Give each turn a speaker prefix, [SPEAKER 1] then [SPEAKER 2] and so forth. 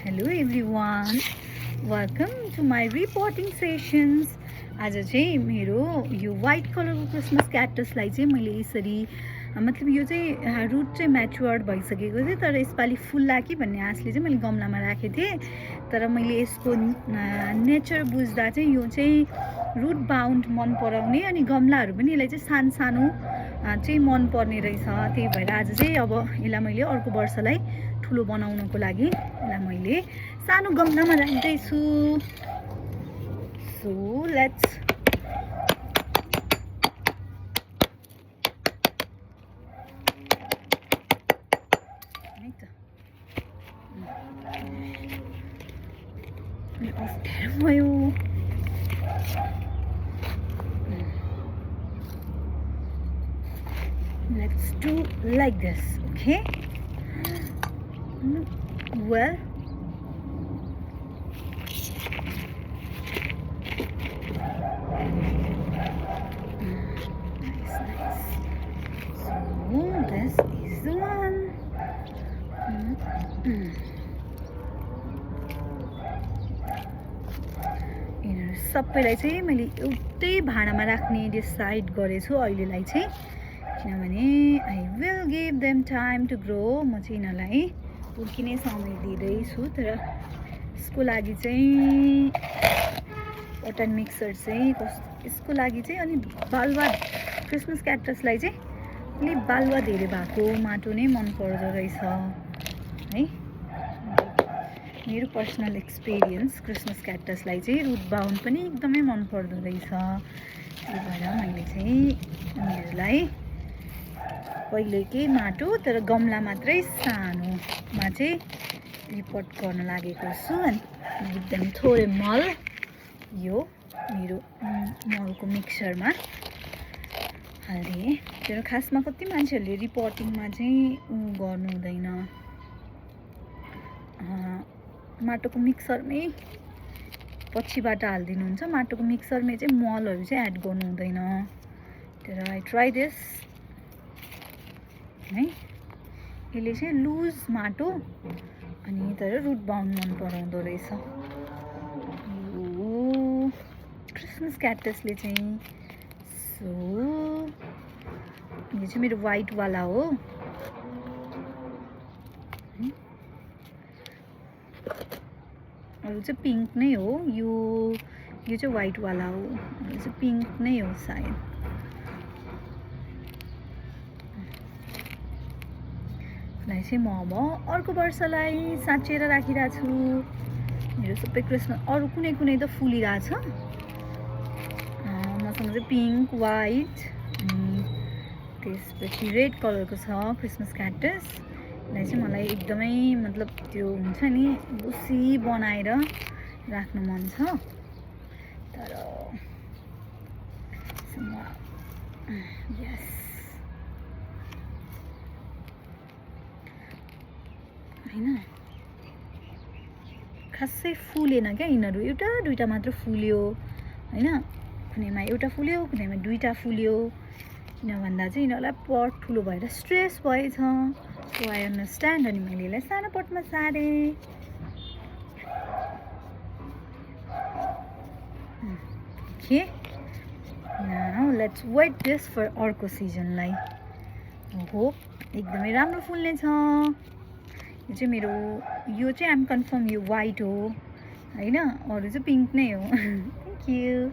[SPEAKER 1] Hello everyone, welcome to my repotting sessions. आज चाहिँ मेरो यो व्हाइट कलरको क्रिसमस क्याक्टसलाई चाहिँ मैले यसरी मतलब यो चाहिँ रुट चाहिँ म्याच्योर्ड भइसकेको थियो, तर यसपालि फुल्ला कि भन्ने आशले चाहिँ मैले गमलामा राखेको थिएँ। तर मैले यसको नेचर बुझ्दा चाहिँ यो चाहिँ रुट बाउन्ड मन पराउने अनि गमलाहरू पनि यसलाई चाहिँ सानो सानो चाहिँ मन पर्ने रहेछ। त्यही भएर आज चाहिँ अब यसलाई मैले अर्को वर्षलाई ठुलो बनाउनको लागि यसलाई मैले सानो गमलामा राख्दैछु। सो लेट्स अप्ठ्यारो भयो। Let's do like this, okay? Well, nice. So this is the one. यिनीहरू सबैलाई चाहिँ मैले एउटै भाँडामा राख्ने डिसाइड गरेछु अहिलेलाई चाहिँ, किनभने I will give them time to grow. म चाहिँ यिनीहरूलाई हुर्किने समय दिँदैछु। तर यसको लागि चाहिँ पटन मिक्सर चाहिँ यसको लागि चाहिँ अनि बालुवा क्रिसमस क्याक्टसलाई चाहिँ अलिक बालुवा धेरै भएको माटो नै मन पर्दो रहेछ है। मेरो पर्सनल एक्सपिरियन्स क्रिसमस क्याक्टसलाई चाहिँ रुट बाउन्ड पनि एकदमै मन पर्दो रहेछ। त्यही भएर मैले चाहिँ उनीहरूलाई पहिलेकै माटो तर गमला मात्रै सानोमा चाहिँ रिपोर्ट गर्न लागेको छु। अनि एकदम थोरै मल यो मेरो मलको मिक्सरमा हालिदिएँ। तर खासमा कति मान्छेहरूले रिपोर्टिङमा चाहिँ गर्नु हुँदैन, माटोको मिक्सरमै पछिबाट हालिदिनुहुन्छ। माटोको मिक्सरमै चाहिँ मलहरू चाहिँ एड गर्नु हुँदैन। तर आई ट्राई दिस है। यसले चाहिँ लुज माटो अनि तर रुट बाउन्ड मन पराउँदो रहेछ यो क्रिसमस क्याक्टसले चाहिँ। सो यो चाहिँ मेरो वाइटवाला हो। अरू चाहिँ पिङ्क नै हो। यो चाहिँ वाइटवाला हो, यो चाहिँ पिङ्क नै हो सायद। यसलाई चाहिँ म अब अर्को वर्षलाई साँचेर राखिरहेको छु। मेरो सबै क्रिसमस अरू कुनै कुनै त फुलिरहेछ। मसँग चाहिँ पिङ्क वाइट अनि त्यसपछि रेड कलरको छ क्रिसमस क्याक्टस। यसलाई चाहिँ मलाई एकदमै मतलब त्यो हुन्छ नि बुसी बनाएर राख्नु मन छ। तर यस हैन, खासै फुलेन क्या यिनीहरू, एउटा दुईटा मात्र फुल्यो हैन। कुनैमा एउटा फुल्यो, कुनैमा दुईटा फुल्यो। किन भन्दा चाहिँ यिनीहरूलाई पट ठुलो भएर स्ट्रेस भएछ। So I understand. अनि मैले यसलाई सानो पटमा सारेँ। Okay, now let's wait this for अर्को सिजनलाई। होप एकदमै राम्रो फुल्ने छ। यो चाहिँ मेरो यो चाहिँ आइएम कन्फर्म यो वाइट हो हैन, अरू चाहिँ पिङ्क नै हो। Thank you.